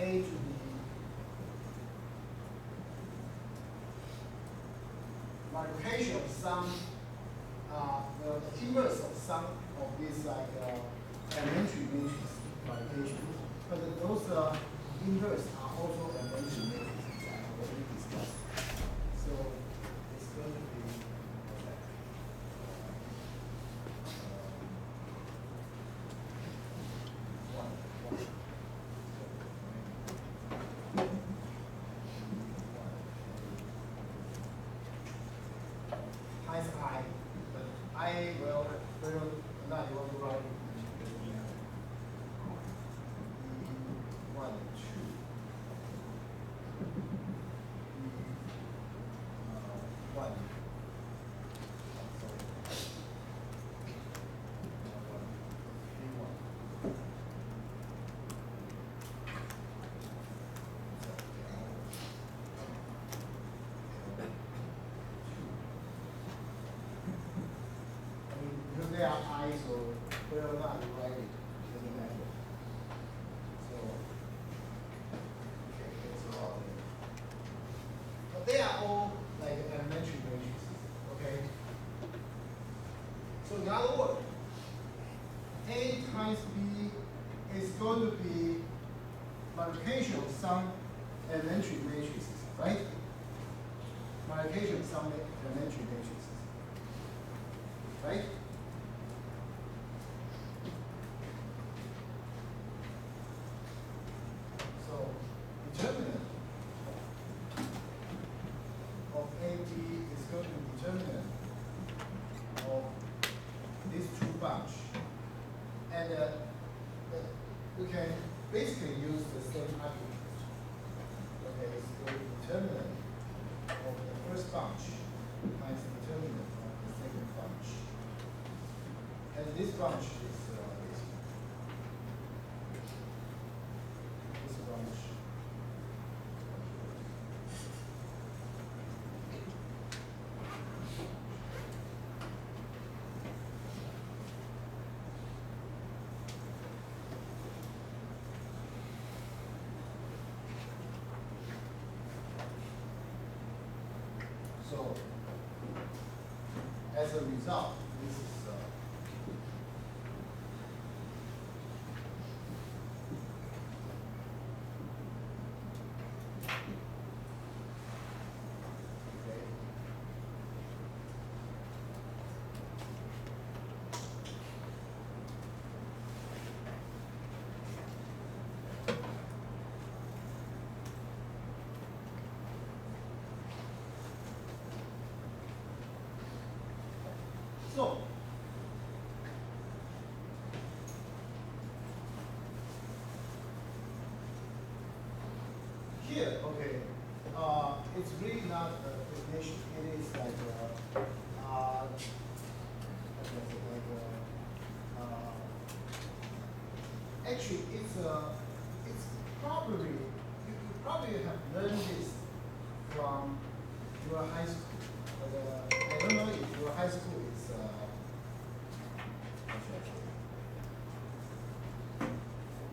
A to be multiplication of some, the inverse of some of these like elementary matrix multiplication. But those inverse are also elementary matrices that I already discussed. So it's going to be times I, but I will not want to write one, two, one. They are I, so we will not write it doesn't matter. So, okay, that's all. But they are all like elementary matrices, okay? So in other words, A times B is going to be multiplication of some elementary matrices, right? Multiplication of some elementary matrices, right? So determinant of AB is going to be determinant of these two bunch. And we can basically use the same argument. Okay, so determinant of the first bunch times the determinant of the second bunch. And this bunch is this bunch. So, as a result, this is okay. So, here, okay, it's really not a definition. It is like actually, it's probably you probably have learned this from your high school, but I don't know if your high school is.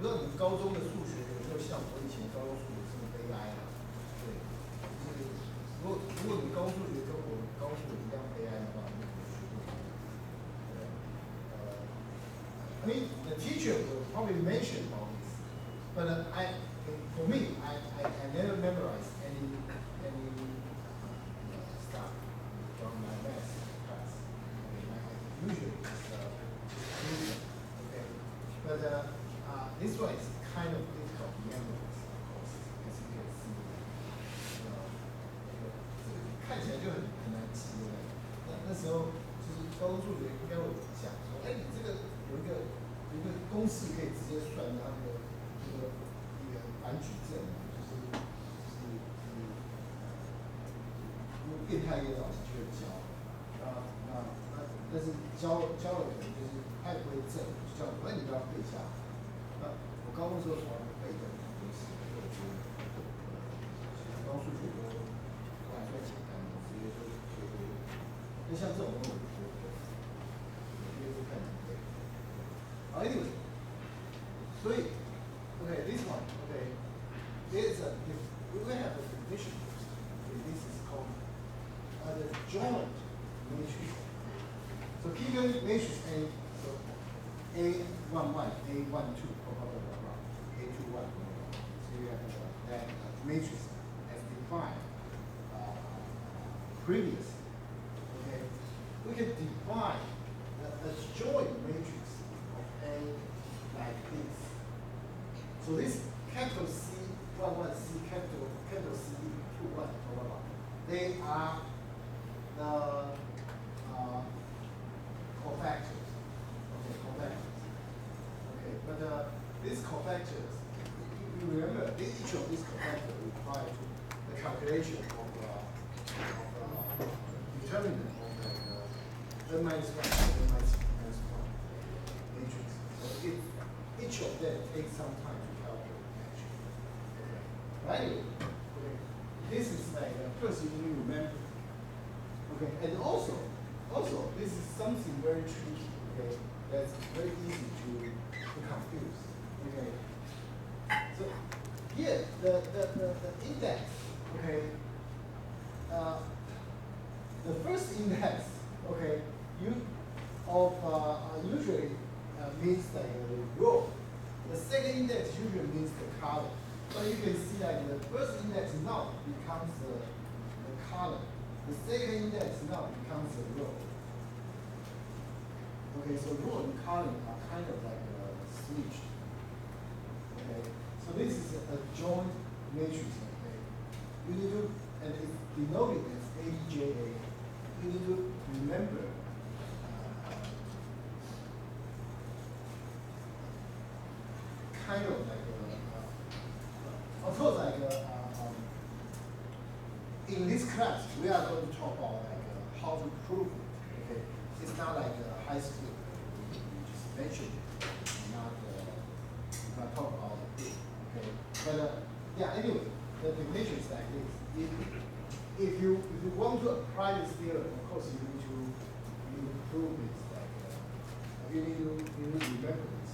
如果你高中的数学有没有像我以前高中数学这么悲哀啊？对，就是如果你高中数学跟我高中数学一样悲哀的话，你可能学不好。I mean, the teacher will probably mention all this, but for me, I never memorized any stuff from my math class. Okay, usually it's okay, but this one is kind of difficult to memorize, of course, as you can see. 看起来就很难记的。那时候就是高中数学应该会讲说，哎，你这个有一个公式可以直接算它一个反矩阵，因为变态一个老师就会教，但是教了可能就是他也不会证，就叫你，你不要背下来。我高中时候从来没背过很多东西，因为我觉得高数学都还算简单的，直接就学会。那像这种东西我觉得太难背。Anyway， 所以 OK this one OK is a we will have a definition first. Okay, this is called the joint matrix. So given matrix A, so A11, A12, blah, blah, blah, blah, A21. So you have that matrix as defined previously. Okay, we can define a joint matrix of A like this. So this capital C11, capital C21, blah, blah, blah. They are the cofactors. Okay, cofactors. Okay, but these cofactors, you remember, each of these cofactors require the calculation of determinant of n minus 1, n minus 1 matrix. So each of them takes some time to calculate actually. Okay. Right? Okay. This is like first you need to remember. Okay, and also this is something very tricky. Okay, that's very easy to confuse. Okay. So here the index. Okay. The first index, okay, usually means like the row. The second index usually means the column. So you can see like the first index now becomes the column. The second index now becomes the row. Okay, so row and column are kind of like switched. Okay, so this is a joint matrix. Okay, you need to, and it's denoted as ADJA. You need to remember kind of like of course like in this class we are going to talk about like how to prove it. Okay, it's not like high school. We just mentioned it. Not talk about it. Okay, but yeah. Anyway, the definition is like this. If you want to apply this theorem, of course you need to prove it. Like you need to remember this.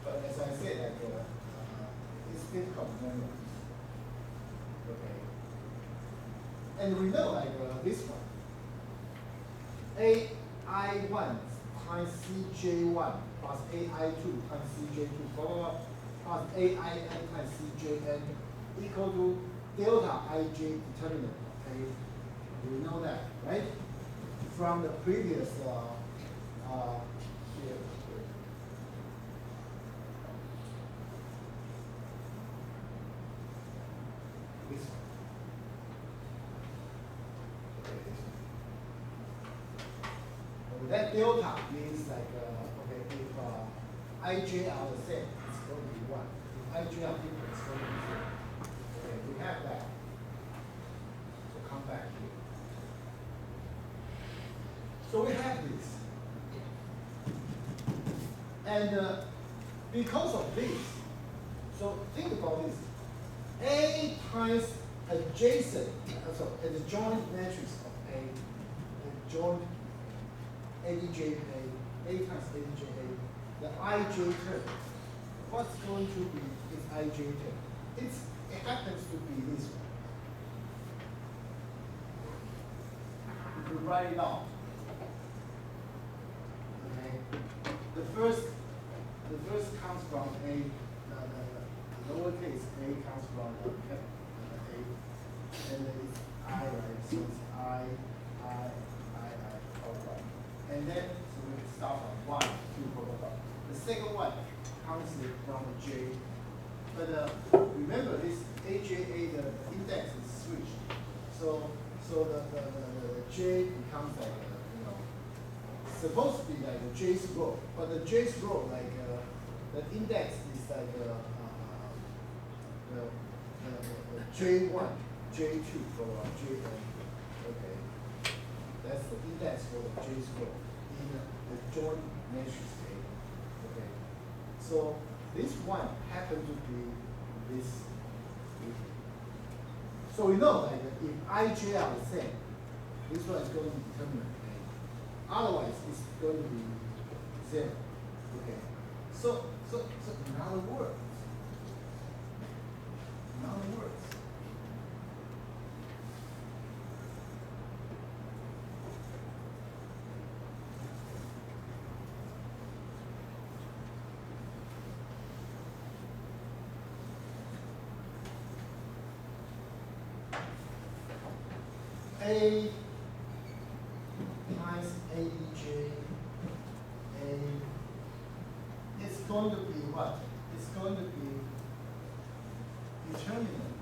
But as I said, like it's difficult to memorize. Okay. And we know like this one. AI1 times CJ1 plus AI2 times CJ2 blah blah blah plus AIN times CJN equal to delta ij determinant. Okay, we know that, right? From the previous here. This one. Okay, this one. That delta means like okay, if ij are the same, it's going to be 1. If ij are different, it's going to be 0. Okay, we have that. So come back here. So we have this. And because of this, so think about this. A times adjacent, so the joint matrix of A, the joint ADJA, A times ADJA, the IJ term. What's going to be its IJ term? It happens to be this one. If you write it out, okay, the first comes from A, the lowercase a comes from A, and then it's I, right? So it's I, all right. And then so we start from 1, 2, blah, blah, blah. The second one comes from J. But remember this AJA, the index is switched. So the J becomes like supposed to be like the J's row, but the J's row like the index is like the J1, J2 for Jn. Okay, that's the index for the J's row in the joint matrix A. Okay, so this one happens to be this. So we know that if ij are the same, this one is going to be determinant A. Otherwise, it's going to be 0. Okay. So in other words, other words. A times AEJ, it's going to be what? It's going to be determinant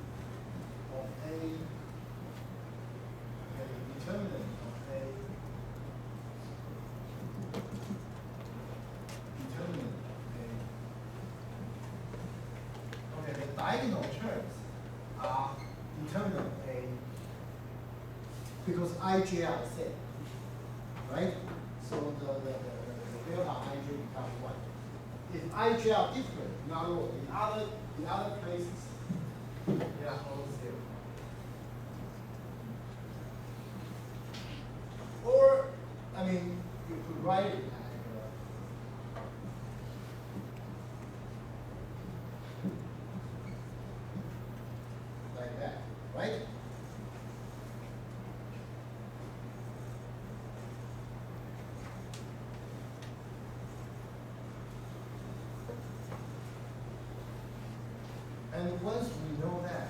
of A, okay, determinant of A, determinant of A. Okay, the diagonal terms are determinant of A because IJ are the same, right? So the delta IJ becomes 1. If IJ are different, in other words, in other places, they are all 0. Or, I mean, you could write it like that, right? And once we know that,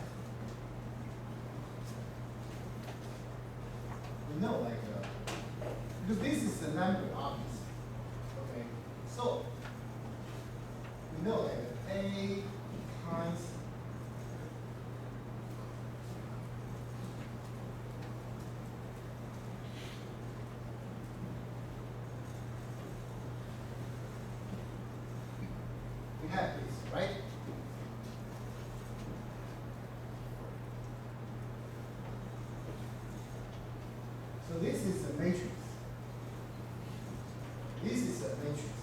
we know like, because this is a number, obviously. Okay, so we know that A times we have this, right? So this is a matrix. This is a matrix.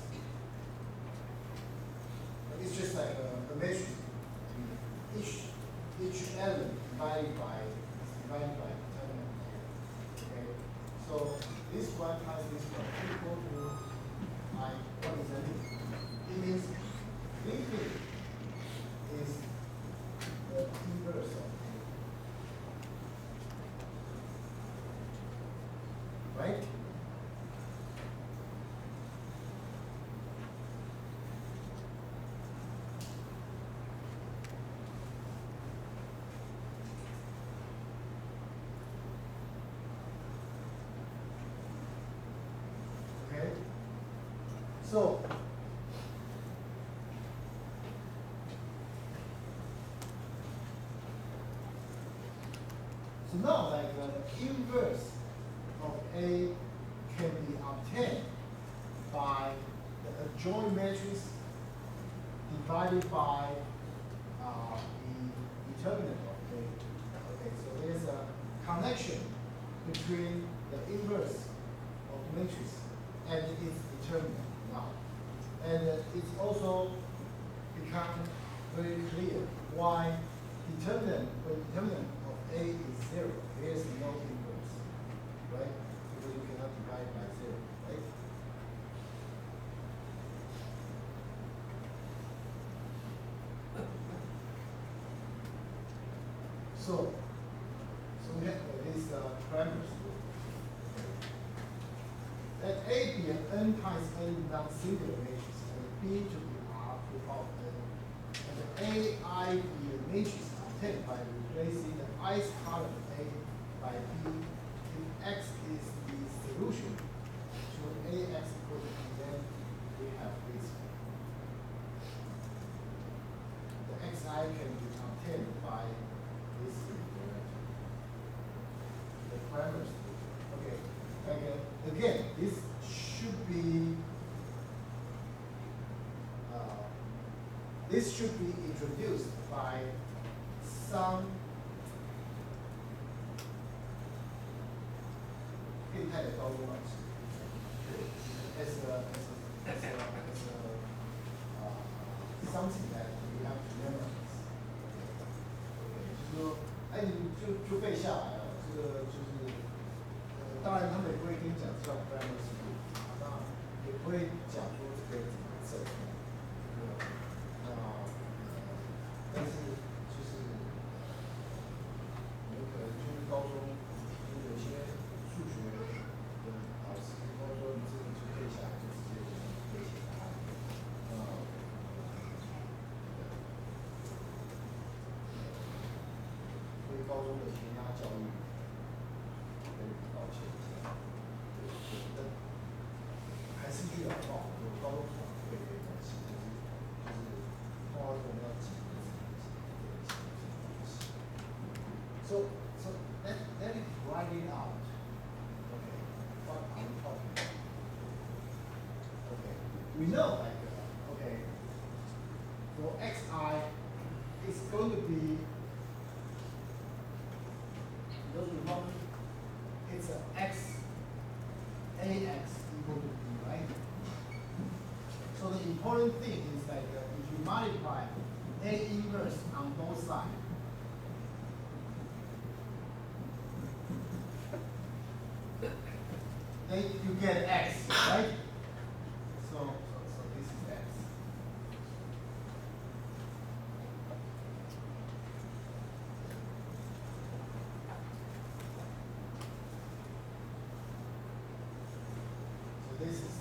It's just like a matrix. Each element divided by determinant. Okay. So this one times this one equal to I. What does that mean? It means VP is the inverse of A. Right? Okay? So now like the inverse of A can be obtained by the adjoint matrix divided by the determinant of A. Okay, so there's a connection between the inverse of the matrix and its determinant now. And it's also become very clear why when determinant of A is 0, there is no inverse, right? Because you cannot divide by 0, right? So we have these parameters. Let A be an n times n non-singular matrix, and B to be R of n, and the AI be a matrix obtained by replacing the ith column A by B if X is the solution to AX equal to B, then we have this. The Xi can be obtained by this the parameters. Okay. Again, this should be introduced by some something that we have to memorize. Okay, 就是说，哎，你就背下来了，这个就是。当然，他们也不会跟你讲叫 grammar school， 当然也不会讲说这个怎么整，但是就是中的填鸭教育，跟你道歉一下。对，还是月老报，有高中同学可以关系，就是高中要几个字。So let me write it out. Okay, what are we talking about? Okay, we know like okay, for xi, it's going to be because we want it's a x ax equal to b, right? So the important thing is like if you multiply a inverse on both sides. Then you get x, right? So this is x. So this is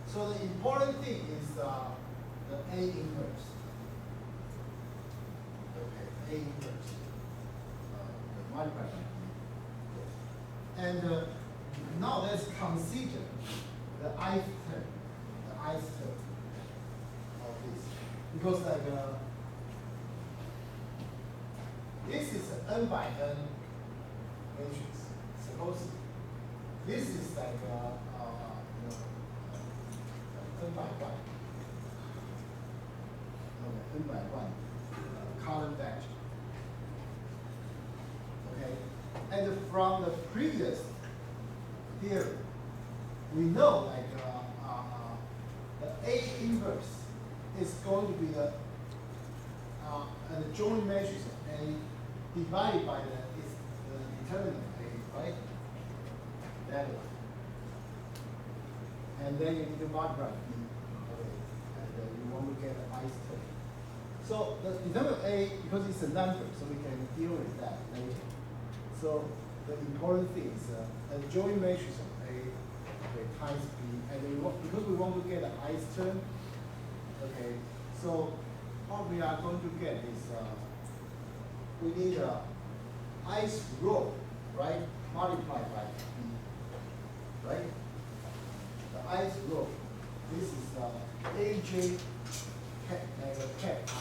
so the important thing is the A inverse. Okay, A inverse. Multiply by B. And now let's consider the ith term, of this, because like this is an n by n matrix. Suppose this is like n by 1. Okay, n by 1 column vector. Okay, and from the previous theorem, we know like the A inverse is going to be the joint matrix of A divided by the determinant of A, right? That one. And then you need to multiply B, okay, and you want to get the ith term. So the determinant of A, because it's a number, so we can deal with that later. So the important thing is a joint matrix of A, okay, times B, and because we want to get the ith term, okay, so what we are going to get is we need a ith row, right, multiplied by B, right? The ith row, this is AJ cat, like a cat I,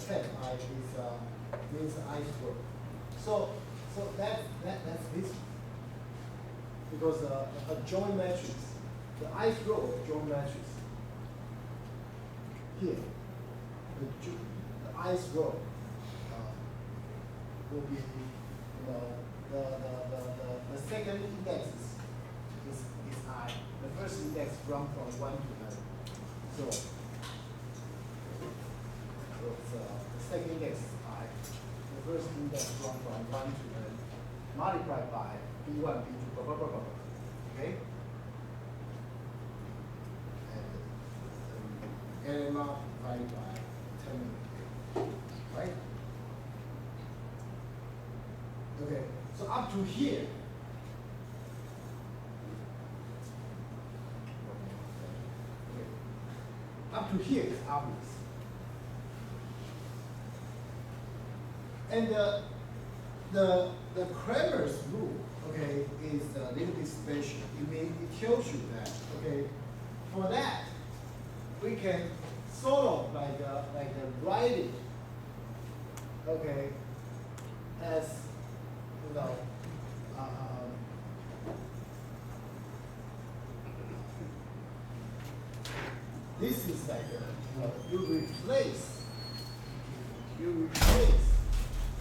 cat I is means ith row. So that's this. Because a joint matrix, the ith row of joint matrix here, the ith row will be, the second index is I. The first index runs from 1 to n. So it's, the second index is I. The first index runs from 1 to n, multiplied by B1, B2, blah, blah, blah, blah. Okay? And gamma divided by 10, right? Okay, so up to here, up to here is obvious. And the Cramer's rule, okay, is a little bit special. It tells you that, okay, for that, we can sort of like write it, okay, as, this is like you replace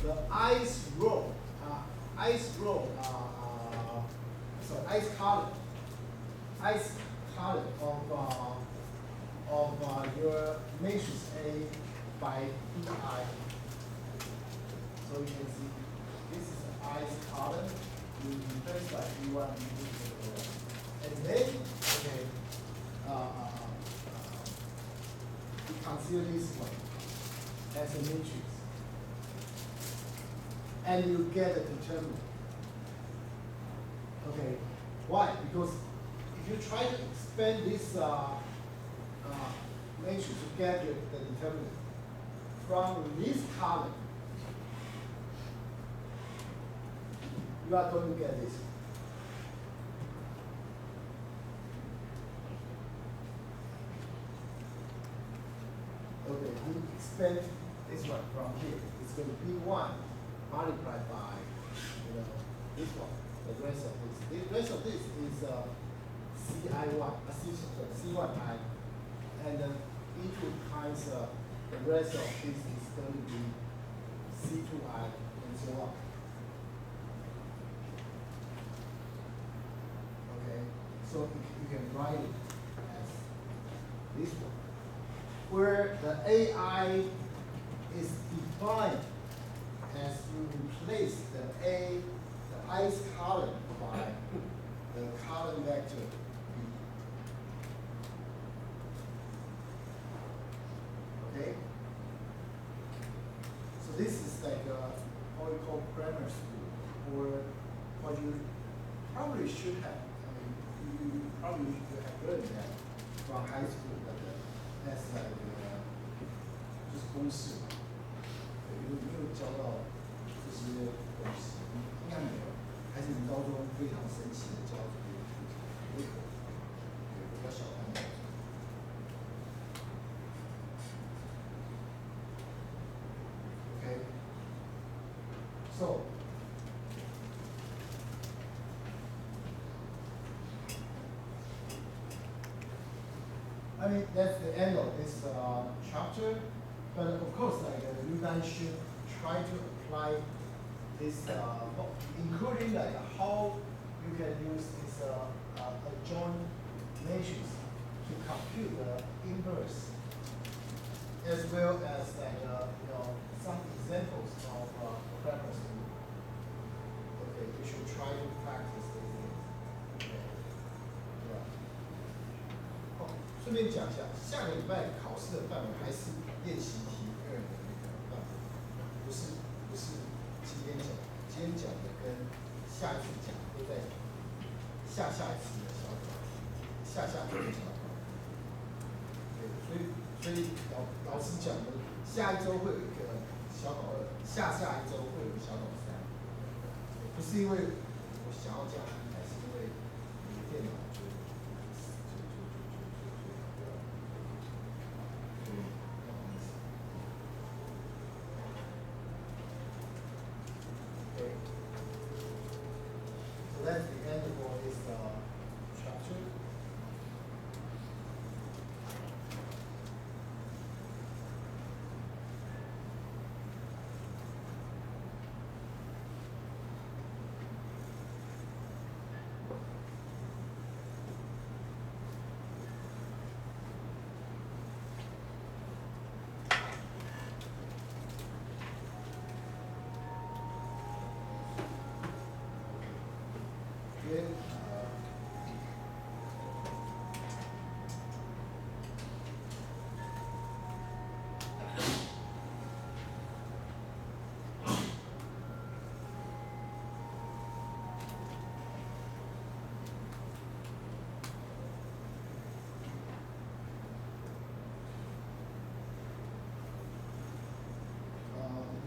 the ith row, ith column of your matrix A by BI. So you can see this is the ith column. You replace by B1, B2, and then okay, you consider this one as a matrix, and you get a determinant. Okay, why? Because if you try to expand this matrix to get the determinant, from this column, you are going to get this. Okay, we expand this one from here. It's going to be 1 multiplied by, this one, the rest of this. The rest of this is C1I, and E2 times the rest of this is going to be C2I, and so on. Okay, so you can write it as this one, where the AI is defined as you replace the ith column by the column vector B. Okay? So this is like what we call grammar school, or what you probably should have. I mean, you probably should have learned that from high school, but that's like 就是公式嘛。没有教到这些东西，应该没有，还是你高中非常神奇的教这些微口，比较小班的。Okay, so I mean that's the end of this chapter. But of course, like you guys should try to apply this, including like how you can use this adjoint matrix to compute the inverse, as well as like some examples of grammar school. Okay, you should try to practice these things. Okay. Yeah. 好，顺便讲一下，下个礼拜考试的范围还是练习题2的那个范围，不是今天讲的跟下一次讲都在下一次的小考，下一次的小考。对，所以老师讲的，下一周会有一个小考2，下一周会有一个小考3，不是因为我想要这样安排，是因为你的电脑就。Okay. So that's the end of this chapter. Okay.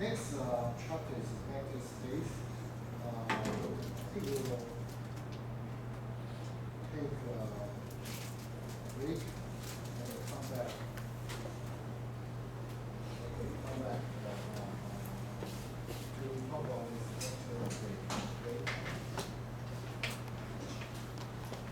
Next chapter is vector space. I think we will